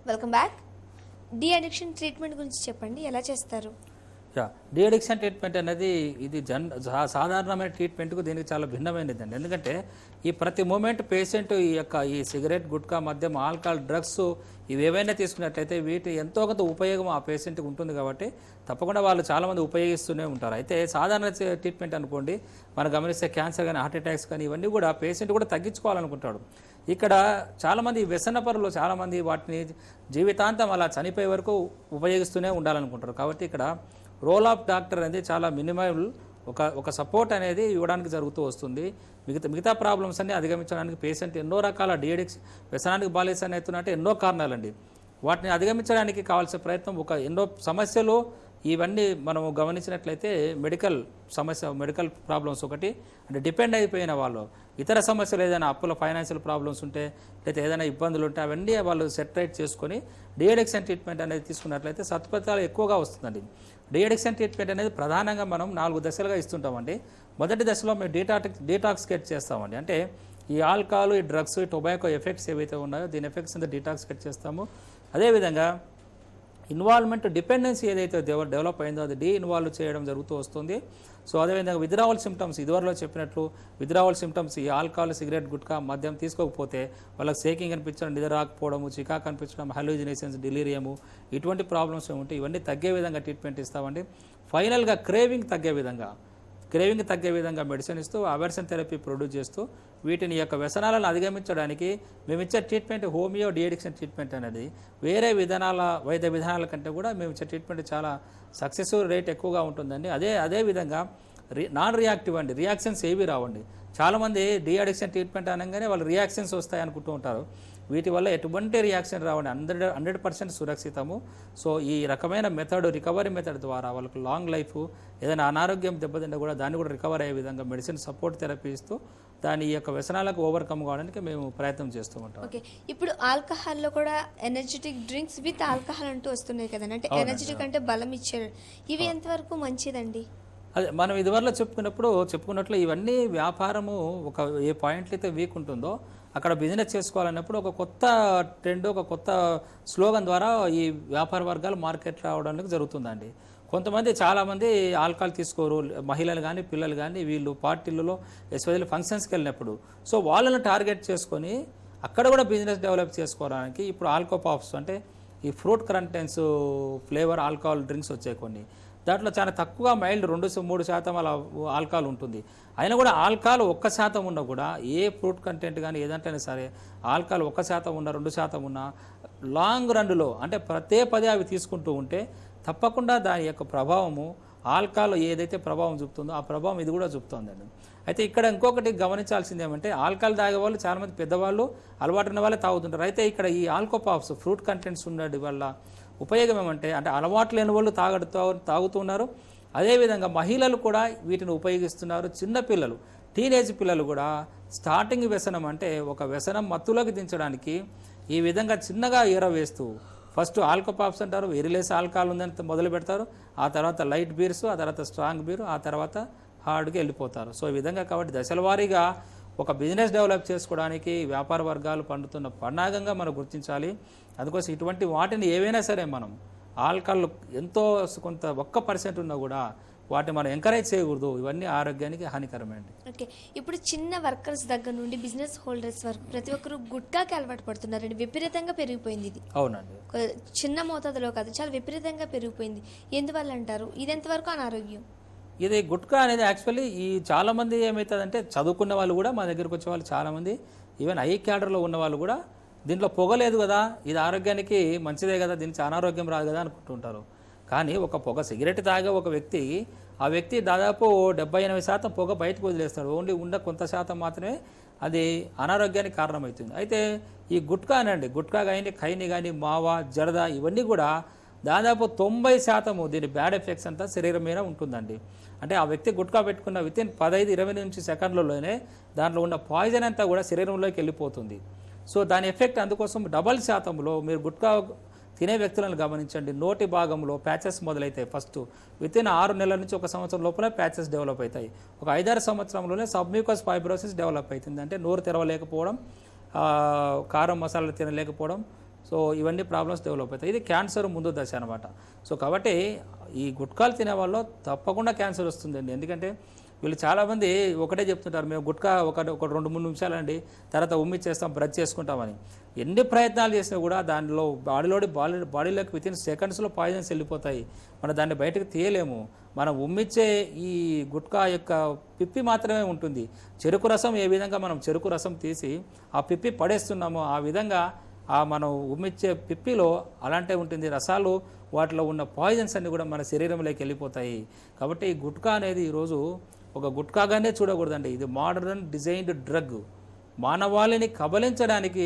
Welcome back. De addiction treatment గురించి చెప్పండి, ఎలా చేస్తారు? డి అడిక్షన్ ట్రీట్మెంట్ అనేది ఇది సాధారణమైన ట్రీట్మెంట్కు దీనికి చాలా భిన్నమైనది అండి. ఎందుకంటే ఈ ప్రతి మూమెంట్ పేషెంట్ ఈ సిగరెట్, గుట్కా, మద్యం, ఆల్కహాల్, డ్రగ్స్ ఇవి ఏవైనా తీసుకున్నట్లయితే వీటి ఎంతో కొంత ఉపయోగం ఆ పేషెంట్కి ఉంటుంది. కాబట్టి తప్పకుండా వాళ్ళు చాలామంది ఉపయోగిస్తూనే ఉంటారు. అయితే సాధారణ ట్రీట్మెంట్ అనుకోండి, మనం గమనిస్తే క్యాన్సర్ కానీ, హార్ట్ అటాక్స్ కానీ ఇవన్నీ కూడా పేషెంట్ కూడా తగ్గించుకోవాలనుకుంటాడు. ఇక్కడ చాలామంది వ్యసనపరులు చాలామంది వాటిని జీవితాంతం అలా చనిపోయే వరకు ఉపయోగిస్తూనే ఉండాలనుకుంటారు. కాబట్టి ఇక్కడ రోల్ ఆఫ్ డాక్టర్ అనేది చాలా మినిమల్ ఒక సపోర్ట్ అనేది ఇవ్వడానికి జరుగుతూ వస్తుంది. మిగతా ప్రాబ్లమ్స్ అన్ని అధిగమించడానికి పేషెంట్ ఎన్నో రకాల డిఎడిక్షన్ వ్యసనానికి బాలేసని అవుతున్నట్టు ఎన్నో కారణాలండి. వాటిని అధిగమించడానికి కావాల్సిన ప్రయత్నం ఎన్నో సమస్యలు ఇవన్నీ మనము గమనించినట్లయితే మెడికల్ ప్రాబ్లమ్స్ ఒకటి, అంటే డిపెండ్ అయిపోయిన వాళ్ళు ఇతర సమస్యలు ఏదైనా అప్పుల ఫైనాన్షియల్ ప్రాబ్లమ్స్ ఉంటే లేదా ఏదైనా ఇబ్బందులు ఉంటే అవన్నీ వాళ్ళు సెటరేట్ చేసుకొని డిఎడిక్షన్ ట్రీట్మెంట్ అనేది తీసుకున్నట్లయితే సత్ఫలితాలు ఎక్కువగా వస్తుందండి. డిఎడిక్షన్ ట్రీట్మెంట్ అనేది ప్రధానంగా మనం 4 దశలుగా ఇస్తుంటామండి. మొదటి దశలో మేము డీటాక్సికేట్ చేస్తామండి. అంటే ఈ ఆల్కహాల్, ఈ డ్రగ్స్, ఈ టొబాకో ఎఫెక్ట్స్ ఏవైతే ఉన్నాయో దీని ఎఫెక్ట్స్ అంతా డీటాక్సికేట్ చేస్తాము. అదేవిధంగా ఇన్వాల్వ్మెంట్ డిపెండెన్సీ ఏదైతే డెవలప్ అయిందో అది ఇన్వాల్వ్ చేయడం జరుగుతూ వస్తుంది. సో అదేవిధంగా విత్డ్రావల్ సిమ్టమ్స్ ఇదివరలో చెప్పినట్లు విత్డ్రావల్ సిమ్టమ్స్ ఈ ఆల్కహాల్, సిగరెట్, గుట్కా, మద్యం తీసుకోకపోతే వాళ్ళకి షేకింగ్ అనిపించడం, నిద్ర రాకపోవడము, చికాకు అనిపించడం, హెల్యూజినేషన్స్, డిలీరియము ఇటువంటి ప్రాబ్లమ్స్ ఉంటాయి. ఇవన్నీ తగ్గే విధంగా ట్రీట్మెంట్ ఇస్తామండి. ఫైనల్గా క్రేవింగ్ తగ్గే విధంగా మెడిసిన్ ఇస్తూ అవర్షన్ థెరపీ ప్రొడ్యూస్ చేస్తూ వీటిని యొక్క వ్యసనాలను అధిగమించడానికి మేము ఇచ్చే ట్రీట్మెంట్ హోమియో డిఎడిక్షన్ ట్రీట్మెంట్ అనేది వేరే వైద్య విధానాల కంటే కూడా మేము ఇచ్చే ట్రీట్మెంట్ చాలా సక్సెస్ రేట్ ఎక్కువగా ఉంటుందండి. అదేవిధంగా నాన్ రియాక్టివ్ అండి, రియాక్షన్స్ ఏవి రావండి. చాలామంది డిఅడిక్షన్ ట్రీట్మెంట్ అనగానే వాళ్ళు రియాక్షన్స్ వస్తాయి అనుకుంటూ ఉంటారు. వీటి వల్ల ఎటువంటి రియాక్షన్ రావండి, 100% సురక్షితము. సో ఈ రకమైన రికవరీ మెథడ్ ద్వారా వాళ్ళకి లాంగ్ లైఫ్, ఏదైనా అనారోగ్యం దెబ్బతింటే కూడా దాన్ని కూడా రికవర్ అయ్యే విధంగా మెడిసిన్ సపోర్ట్ థెరపీ ఇస్తూ దాని యొక్క వ్యసనాలకు ఓవర్కమ్ కావడానికి మేము ప్రయత్నం చేస్తూ ఉంటాం. ఓకే, ఇప్పుడు ఆల్కహాల్లో కూడా ఎనర్జెటిక్ డ్రింక్స్ విత్ ఆల్కహాల్ అంటూ వస్తున్నాయి కదండి, అంటే ఎనర్జెటిక్ అంటే బలం ఇచ్చారు, ఇవి ఎంతవరకు మంచిదండి? అదే మనం ఇదివరలో చెప్పుకున్నట్లు ఇవన్నీ వ్యాపారము ఏ పాయింట్లు అయితే వీక్ ఉంటుందో అక్కడ బిజినెస్ చేసుకోవాలన్నప్పుడు ఒక కొత్త ట్రెండ్, ఒక కొత్త స్లోగన్ ద్వారా ఈ వ్యాపార వర్గాలు మార్కెట్ రావడానికి జరుగుతుందండి. చాలామంది ఆల్కహాల్ తీసుకోరు, మహిళలు కానీ పిల్లలు కానీ వీళ్ళు పార్టీలలో ఎస్పెషల్లీ ఫంక్షన్స్కి వెళ్ళినప్పుడు సో వాళ్ళని టార్గెట్ చేసుకొని అక్కడ కూడా బిజినెస్ డెవలప్ చేసుకోవడానికి ఇప్పుడు ఆల్కోపాప్స్ అంటే ఈ fruit contents flavour alcohol drinks వచ్చాయి కొన్ని. దాంట్లో చాలా తక్కువ మైల్డ్ 2-3% అలా ఆల్కహాల్ ఉంటుంది. అయినా కూడా ఆల్కహాల్ 1% ఉన్నా కూడా ఏ ఫ్రూట్ కంటెంట్ కానీ ఏదంటైనా సరే ఆల్కహాల్ 1% ఉన్నా 2% ఉన్నా లాంగ్ రన్లో అంటే పదే అవి తీసుకుంటూ ఉంటే తప్పకుండా దాని యొక్క ప్రభావము ఆల్కహాల్ ఏదైతే ప్రభావం చూపుతుందో ఆ ప్రభావం ఇది కూడా చూపుతుందండి. అయితే ఇక్కడ ఇంకొకటి గమనించాల్సింది ఏమంటే ఆల్కహాల్ తాగే వాళ్ళు చాలామంది పెద్దవాళ్ళు అలవాటు ఉన్న వాళ్ళే తాగుతుంటారు. అయితే ఇక్కడ ఈ ఆల్కోపాప్స్ ఫ్రూట్ కంటెంట్స్ ఉండడం వల్ల ఉపయోగం ఏమంటే అలవాటు లేని వాళ్ళు తాగుతున్నారు. అదేవిధంగా మహిళలు కూడా వీటిని ఉపయోగిస్తున్నారు. చిన్నపిల్లలు, టీనేజ్ పిల్లలు కూడా స్టార్టింగ్ వ్యసనం అంటే ఒక వ్యసనం మత్తులోకి దించడానికి ఈ విధంగా చిన్నగా వేస్తూ ఫస్ట్ ఆల్కోపాప్స్ అంటారు, వెరిలేస్ ఆల్కహాల్ ఉందని మొదలు పెడతారు, ఆ తర్వాత లైట్ బీర్స్, ఆ తర్వాత స్ట్రాంగ్ బీర్, ఆ తర్వాత హార్డ్కి వెళ్ళిపోతారు. సో ఈ విధంగా కాబట్టి దశల వారీగా ఒక బిజినెస్ డెవలప్ చేసుకోవడానికి వ్యాపార వర్గాలు పండుతున్న పన్నాగంగా మనం గుర్తించాలి. అందుకోసం ఇటువంటి వాటిని ఏవైనా సరే మనం ఆల్కహాల్ ఎంతో కొంత 1% ఉన్నా కూడా వాటిని మనం ఎంకరేజ్ చేయకూడదు. ఇవన్నీ ఆరోగ్యానికి హానికరమైనవి. ఓకే, ఇప్పుడు చిన్న వర్కర్స్ దగ్గర నుండి బిజినెస్ హోల్డర్స్ వరకు ప్రతి ఒక్కరు గుట్కాకి అలవాటు పడుతున్నారండి. విపరీతంగా పెరిగిపోయింది ఇది. అవునండి, చిన్న మోతాదులో కాదు, చాలా విపరీతంగా పెరిగిపోయింది. ఎందువల్ల అంటారు? ఇది ఎంతవరకు అనారోగ్యం? ఇది గుట్కా అనేది యాక్చువల్లీ చాలామంది ఏమవుతుందంటే చదువుకున్న వాళ్ళు కూడా మా దగ్గరకు వచ్చే వాళ్ళు చాలామంది ఈవెన్ హై క్యాడర్లో ఉన్న వాళ్ళు కూడా దీంట్లో పొగలేదు కదా, ఇది ఆరోగ్యానికి మంచిదే కదా, దీనికి అనారోగ్యం రాదు కదా అనుకుంటుంటారు. కానీ పొగ సిగరెట్ తాగే ఆ వ్యక్తి దాదాపు 70-80% పొగ బయటకు వదిలేస్తాడు. ఓన్లీ కొంత శాతం మాత్రమే అది అనారోగ్యానికి కారణమవుతుంది. అయితే ఈ గుట్కా కానీ ఖైని కానీ మావా, జర్దా ఇవన్నీ కూడా దాదాపు 90% దీని బ్యాడ్ ఎఫెక్ట్స్ అంతా శరీరం మీద ఉంటుందండి. అంటే ఆ వ్యక్తి గుట్కా పెట్టుకున్న వితిన్ 15-20 సెకండ్లలోనే దాంట్లో ఉన్న పాయిజన్ అంతా కూడా శరీరంలోకి వెళ్ళిపోతుంది. సో దాని ఎఫెక్ట్ అందుకోసం డబల్ శాతంలో మీరు గుట్కా తినే వ్యక్తులను గమనించండి. నోటి భాగంలో ప్యాచెస్ మొదలవుతాయి. ఫస్ట్ వితిన్ 6 నెలల నుంచి 1 సంవత్సరం లోపల ప్యాచెస్ డెవలప్ అవుతాయి. ఒక 5-6 సంవత్సరంలోనే సబ్మ్యూకస్ ఫైబ్రోసిస్ డెవలప్ అవుతుంది. అంటే నోరు తెరవలేకపోవడం, కారం మసాలాలు తినలేకపోవడం, సో ఇవన్నీ ప్రాబ్లమ్స్ డెవలప్ అవుతాయి. ఇది క్యాన్సర్ ముందు దశ అనమాట. సో కాబట్టి ఈ గుట్కాలు తినే వాళ్ళు తప్పకుండా క్యాన్సర్ వస్తుందండి. ఎందుకంటే వీళ్ళు చాలామంది ఒకటే చెప్తుంటారు, మేము గుట్కా ఒక 2-3 నిమిషాలండి, తర్వాత ఉమ్మిచ్చేస్తాం, బ్రష్ చేసుకుంటామని. ఎన్ని ప్రయత్నాలు చేసినా కూడా దానిలో బాడీలోకి వితిన్ సెకండ్స్లో పాయిజన్స్ వెళ్ళిపోతాయి. మనం దాన్ని బయటకు తీయలేము. మనం ఉమ్మిచ్చే ఈ గుట్కా యొక్క పిప్పి మాత్రమే ఉంటుంది. చెరుకు రసం ఏ విధంగా మనం చెరుకు రసం తీసి ఆ పిప్పి పడేస్తున్నామో ఆ విధంగా మనం ఉమ్మిచ్చే పిప్పిలో అలాంటి ఉంటుంది. రసాలు వాటిలో ఉన్న పాయిజన్స్ అన్ని కూడా మన శరీరంలోకి వెళ్ళిపోతాయి. కాబట్టి ఈ గుట్కా అనేది ఈరోజు ఒక గుట్కాగానే చూడకూడదండి. ఇది మోడర్న్ డిజైన్డ్ డ్రగ్. మానవాళిని కబలించడానికి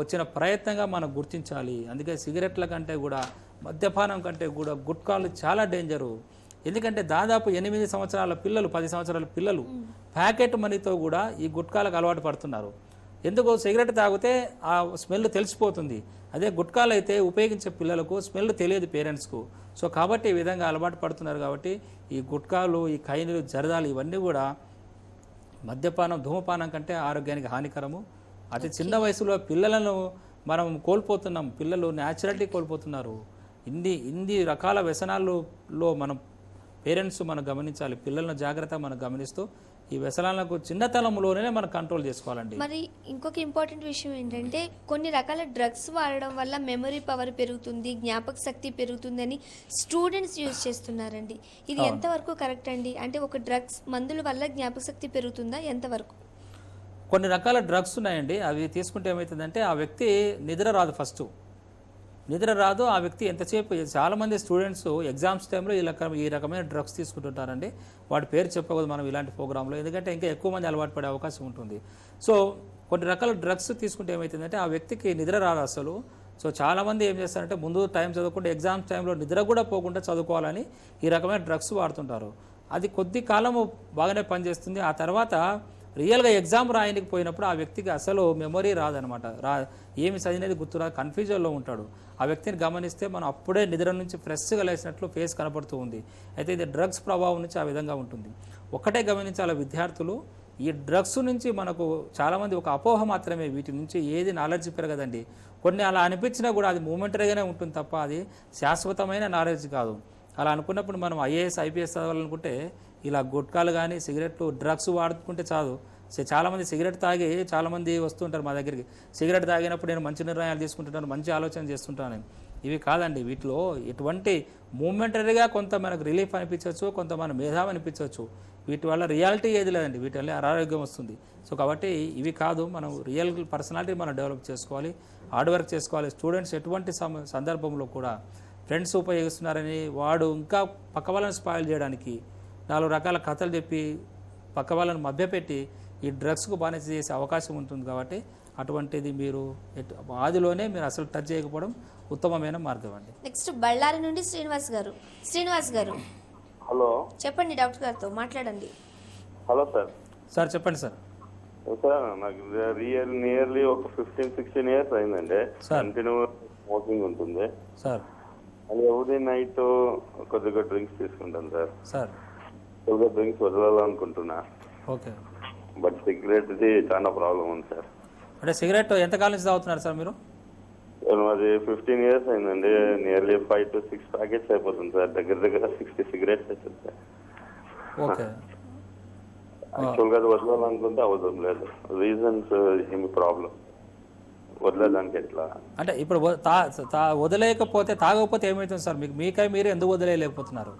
వచ్చిన ప్రయత్నంగా మనం గుర్తించాలి. అందుకే సిగరెట్ల కంటే కూడా, మద్యపానం కంటే కూడా గుట్కాలు చాలా డేంజరు. ఎందుకంటే దాదాపు 8 సంవత్సరాల పిల్లలు, 10 సంవత్సరాల పిల్లలు ప్యాకెట్ మనీతో కూడా ఈ గుట్కాలకు అలవాటు పడుతున్నారు. ఎందుకు? సిగరెట్ తాగితే ఆ స్మెల్ తెలిసిపోతుంది. అదే గుట్కాలు అయితే ఉపయోగించే పిల్లలకు స్మెల్ తెలియదు పేరెంట్స్కు. సో కాబట్టి ఈ విధంగా అలవాటు పడుతున్నారు. కాబట్టి ఈ గుట్కాలు, ఈ ఖైనీలు, జర్దాలు ఇవన్నీ కూడా మద్యపానం, ధూమపానం కంటే ఆరోగ్యానికి హానికరము. అతి చిన్న వయసులో పిల్లలను మనం కోల్పోతున్నాం. పిల్లలు న్యాచురాలిటీ కోల్పోతున్నారు. ఇన్ని రకాల వ్యసనాలలో మనం పేరెంట్స్ మనం గమనించాలి. పిల్లలను జాగ్రత్తగా మనం గమనిస్తూ ఈ వ్యసనాలకు చిన్నతనంలోనే మనం కంట్రోల్ చేసుకోవాలండి. మరి ఇంకొక ఇంపార్టెంట్ విషయం ఏంటంటే, కొన్ని రకాల డ్రగ్స్ వాడడం వల్ల మెమరీ పవర్ పెరుగుతుంది, జ్ఞాపక శక్తి పెరుగుతుందని స్టూడెంట్స్ యూజ్ చేస్తున్నారండి. ఇది ఎంతవరకు కరెక్ట్ అండి? అంటే ఒక డ్రగ్స్ మందుల వల్ల జ్ఞాపక శక్తి పెరుగుతుందా? ఎంతవరకు? కొన్ని రకాల డ్రగ్స్ ఉన్నాయండి. అవి తీసుకుంటే ఏమవుతుందంటే ఆ వ్యక్తి నిద్ర రాదు. నిద్ర రాదు. ఆ వ్యక్తి ఎంతసేపు, చాలామంది స్టూడెంట్స్ ఎగ్జామ్స్ టైంలో ఈ రకమైన డ్రగ్స్ తీసుకుంటుంటారండి. వాటి పేరు చెప్పకూడదు మనం ఇలాంటి ప్రోగ్రాంలో, ఎందుకంటే ఇంకా ఎక్కువ మంది అలవాటు పడే అవకాశం ఉంటుంది. సో కొన్ని రకాల డ్రగ్స్ తీసుకుంటే ఏమవుతుందంటే ఆ వ్యక్తికి నిద్ర రాదు అసలు. సో చాలామంది ఏం చేస్తారంటే ముందు టైం చదువుకుంటే ఎగ్జామ్స్ టైంలో నిద్ర కూడా పోకుండా చదువుకోవాలని ఈ రకమైన డ్రగ్స్ వాడుతుంటారు. అది కొద్ది కాలము బాగానే పనిచేస్తుంది. ఆ తర్వాత రియల్గా ఎగ్జామ్ రాయడానికి పోయినప్పుడు ఆ వ్యక్తికి అసలు మెమొరీ రాదనమాట. ఏమి చదివినది గుర్తురాదు, కన్ఫ్యూజన్లో ఉంటాడు. ఆ వ్యక్తిని గమనిస్తే మనం అప్పుడే నిద్ర నుంచి ఫ్రెష్గా లేచినట్లు ఫేస్ కనపడుతూ ఉంది. అయితే ఇది డ్రగ్స్ ప్రభావం నుంచి ఆ విధంగా ఉంటుంది. ఒకటే గమనించాలి విద్యార్థులు, ఈ డ్రగ్స్ నుంచి మనకు చాలామంది ఒక అపోహ మాత్రమే, వీటి నుంచి ఏది నాలెడ్జ్ పెరగదండి. కొన్ని అలా అనిపించినా కూడా అది మూమెంటరీగానే ఉంటుంది తప్ప అది శాశ్వతమైన నాలెడ్జ్ కాదు. అలా అనుకున్నప్పుడు మనం IAS IPS చదవాలనుకుంటే ఇలా గుట్కాలు కానీ సిగరెట్లు డ్రగ్స్ వాడుకుంటే చాలు. చాలామంది సిగరెట్ తాగి చాలామంది వస్తుంటారు మా దగ్గరికి. సిగరెట్ తాగినప్పుడు నేను మంచి నిర్ణయాలు తీసుకుంటుంటాను, మంచి ఆలోచన చేస్తుంటాను. ఇవి కాదండి. వీటిలో ఎటువంటి మూమెంటరీగా కొంత మనకు రిలీఫ్ అనిపించవచ్చు, కొంత మన మేధావి అనిపించవచ్చు. వీటి వల్ల రియాలిటీ ఏది లేదండి. వీటి వల్ల అనారోగ్యం వస్తుంది. సో కాబట్టి ఇవి కాదు, మనం రియల్ పర్సనాలిటీ మనం డెవలప్ చేసుకోవాలి, హార్డ్ వర్క్ చేసుకోవాలి. స్టూడెంట్స్ ఎటువంటి సందర్భంలో కూడా ఫ్రెండ్స్ ఉపయోగిస్తున్నారని వాడు ఇంకా పక్క వాళ్ళని స్పాయిల్ చేయడానికి 4 రకాల కథలు చెప్పి పక్క వాళ్ళని మభ్యపెట్టి ఈ డ్రగ్స్కు బానిస చేసే అవకాశం ఉంటుంది. కాబట్టి అటువంటిది మీరు ఆదిలోనే మీరు అసలు టచ్ చేయకపోవడం ఉత్తమమైన మార్గం అండి. నెక్స్ట్ బళ్ళారి నుండి శ్రీనివాస్ గారు. హలో, చెప్పండి, డాక్టర్ గారితో మాట్లాడండి. హలో సార్ చెప్పండి సార్. నాకు నియర్లీ ఒక 15-16 ఇయర్స్ అయిందండి. కంటిన్యూ స్మోకింగ్ ఉంటుంది సార్. అది ఎవ్రీ నైట్ కొద్దిగా డ్రింక్స్ తీసుకుంటాను సార్. కొద్దిగా డ్రింక్స్ వదలాలనుకుంటున్నా. ఓకే. బట్ సిగరెట్ చాలా ప్రాబ్లం ఉంది సార్. అంటే సిగరెట్ ఎంతకాలం నుంచి తాగుతున్నారు సార్ మీరు? అది 15 ఇయర్స్ అయిందండి. నియర్లీ 5 to 6 ప్యాకెట్స్ అయిపోతుంది సార్. దగ్గర 60 సిగరెట్స్ అవుతుంది సార్. ఓకే. యాక్చువల్గా అది వదలాలనుకుంటే అవసరం లేదు. రీజన్స్ ఏమి ప్రాబ్లం వదలడానికి ఎట్లా అంటే ఇప్పుడు వదిలేయకపోతే తాగకపోతే ఏమవుతుంది సార్? మీకై మీరు ఎందుకు వదిలేయలేకపోతున్నారు?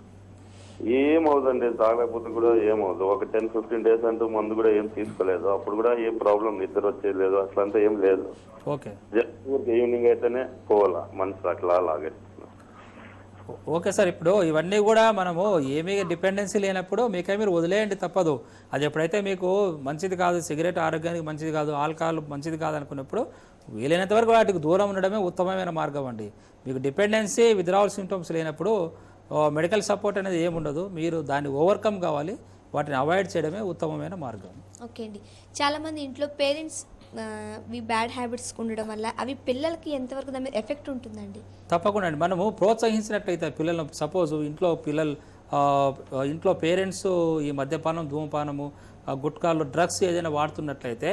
ఏమవుతుందండి, తాగలేకపోతే కూడా ఏమవుతుంది. ఒక 10-15 డేస్ అంటూ మందు కూడా ఏం తీసుకోలేదు. అప్పుడు కూడా ఏం ప్రాబ్లం, నిద్ర వచ్చేది లేదు, అట్లంతా ఏం లేదు. ఓకే. జస్ట్ ఈవినింగ్ అయితేనే పోవాలా మనసు అట్లా లాగేస్తుంది. Okay sir. ఇప్పుడు ఇవన్నీ కూడా మనము ఏమీ డిపెండెన్సీ లేనప్పుడు మీకై మీరు వదిలేయండి, తప్పదు. అది ఎప్పుడైతే మీకు మంచిది కాదు, సిగరెట్ ఆరోగ్యానికి మంచిది కాదు, ఆల్కహాల్ మంచిది కాదు అనుకున్నప్పుడు వీలైనంత వరకు వాటికి దూరం ఉండడమే ఉత్తమమైన మార్గం అండి. మీకు డిపెండెన్సీ, విత్డ్రావల్ సింటమ్స్ లేనప్పుడు మెడికల్ సపోర్ట్ అనేది ఏముండదు. మీరు దాన్ని ఓవర్కమ్ కావాలి, వాటిని అవాయిడ్ చేయడమే ఉత్తమమైన మార్గం. ఓకే అండి. చాలామంది ఇంట్లో పేరెంట్స్ ఈ బ్యాడ్ హ్యాబిట్స్ ఉండడం వల్ల అవి పిల్లలకి ఎంతవరకు దాని మీద ఎఫెక్ట్ ఉంటుందండి? తప్పకుండా అండి. మనము ప్రోత్సహించినట్లయితే పిల్లలను, సపోజ్ ఇంట్లో పేరెంట్స్ ఈ మద్యపానం, ధూమపానము, గుట్కాలు, డ్రగ్స్ ఏదైనా వాడుతున్నట్లయితే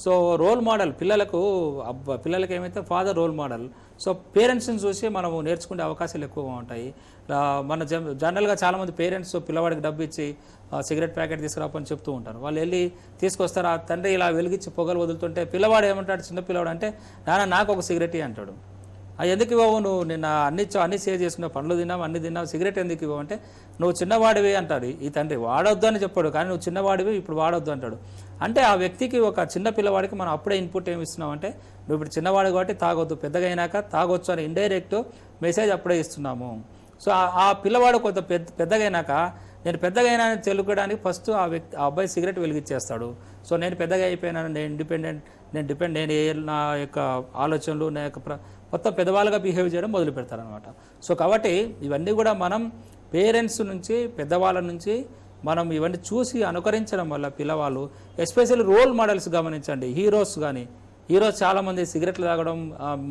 సో రోల్ మోడల్ పిల్లలకి ఏమైతే ఫాదర్ రోల్ మోడల్. సో పేరెంట్స్ని చూసి మనము నేర్చుకునే అవకాశాలు ఎక్కువగా ఉంటాయి. మన జనరల్గా చాలామంది పేరెంట్స్ పిల్లవాడికి డబ్బు ఇచ్చి సిగరెట్ ప్యాకెట్ తీసుకురాపని చెప్తూ ఉంటారు. వాళ్ళు వెళ్ళి తీసుకొస్తారు, ఆ తండ్రి ఇలా వెలిగించి పొగలు వదులుతుంటే పిల్లవాడు ఏమంటాడు, చిన్న పిల్లవాడు అంటే నాన్న నాకు ఒక సిగరెట్ అంటాడు. ఎందుకు ఇవ్వవు, నువ్వు నిన్న అన్ని సేవ్ చేసుకున్నావు, పండ్లు తిన్నావు, అన్ని తిన్నావు, సిగరెట్ ఎందుకు ఇవ్వవు అంటే నువ్వు చిన్నవాడివి అంటాడు ఈ తండ్రి. వాడొద్దు అని చెప్పాడు, కానీ నువ్వు చిన్నవాడివి ఇప్పుడు వాడొద్దు అంటాడు. అంటే ఆ వ్యక్తికి, ఒక చిన్న పిల్లవాడికి మనం అప్పుడే ఇన్పుట్ ఏమి ఇస్తున్నాం అంటే నువ్వు ఇప్పుడు చిన్నవాడు కాబట్టి తాగొద్దు, పెద్దగా అయినాక తాగొచ్చు అని ఇండైరెక్ట్ మెసేజ్ అప్పుడే ఇస్తున్నాము. సో ఆ పిల్లవాడు కొంత పెద్దగా అయినాక నేను పెద్దగా అయినా అని తెలుసుకోవడానికి ఫస్ట్ ఆ అబ్బాయి సిగరెట్ వెలిగించేస్తాడు. సో నేను పెద్దగా అయిపోయినాను, నేను నా యొక్క ఆలోచనలు, నా యొక్క మొత్తం పెద్దవాళ్ళుగా బిహేవ్ చేయడం మొదలు పెడతారనమాట. సో కాబట్టి ఇవన్నీ కూడా మనం పేరెంట్స్ నుంచి, పెద్దవాళ్ళ నుంచి మనం ఇవన్నీ చూసి అనుకరించడం వల్ల పిల్లవాళ్ళు, ఎస్పెషల్లీ రోల్ మోడల్స్ గమనించండి. హీరోస్ చాలామంది సిగరెట్లు తాగడం,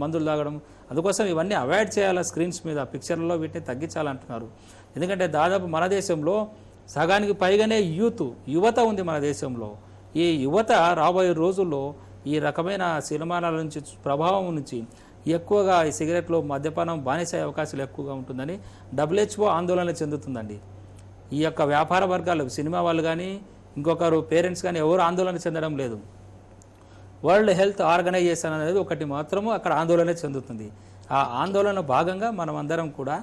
మందులు తాగడం, అందుకోసం ఇవన్నీ అవాయిడ్ చేయాలి. స్క్రీన్స్ మీద పిక్చర్లలో వీటిని తగ్గించాలంటున్నారు. ఎందుకంటే దాదాపు మన దేశంలో సగానికి పైగానే యువత ఉంది మన దేశంలో. ఈ యువత రాబోయే రోజుల్లో ఈ రకమైన సినిమాల నుంచి, ప్రభావం నుంచి ఎక్కువగా ఈ సిగరెట్లు, మద్యపానం బానిసయ్యే అవకాశాలు ఎక్కువగా ఉంటుందని WHO ఆందోళన చెందుతుందండి. ఈ యొక్క వ్యాపార వర్గాలు, సినిమా వాళ్ళు కానీ, ఇంకొకరు పేరెంట్స్ కానీ ఎవరు ఆందోళన చెందడం లేదు. వరల్డ్ హెల్త్ ఆర్గనైజేషన్ అనేది ఒకటి మాత్రము అక్కడ ఆందోళన చెందుతుంది. ఆ ఆందోళన భాగంగా మనం అందరం కూడా,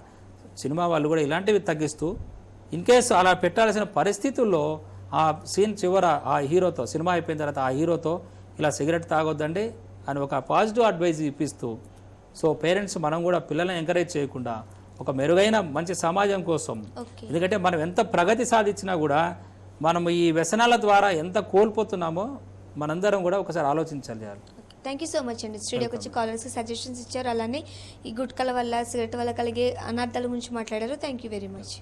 సినిమా వాళ్ళు కూడా ఇలాంటివి తగ్గిస్తూ, ఇన్ కేసు అలా పెట్టాల్సిన పరిస్థితుల్లో ఆ సీన్ చివర ఆ హీరోతో, సినిమా అయిపోయిన తర్వాత ఆ హీరోతో ఇలా సిగరెట్ తాగొద్దండి అని ఒక పాజిటివ్ అడ్వైజ్ ఇప్పిస్తూ, సో పేరెంట్స్ మనం కూడా పిల్లల్ని ఎంకరేజ్ చేయకుండా ఒక మెరుగైన మంచి సమాజం కోసం, ఎందుకంటే మనం ఎంత ప్రగతి సాధించినా కూడా మనం ఈ వ్యసనాల ద్వారా ఎంత కోల్పోతున్నామో మనందరం కూడా ఒకసారి ఆలోచించాలి. థ్యాంక్ యూ సో మచ్ అండి. స్టూడియోకి వచ్చి కాలర్స్కి సజెషన్స్ ఇచ్చారు, అలానే ఈ గుట్కల వల్ల, సిగరెట్ వల్ల కలిగే అనార్థాల గురించి మాట్లాడారు. Thank you very much.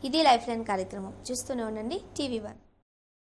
ఇది లైఫ్ లైన్ కార్యక్రమం. చూస్తూనే ఉండండి TV1.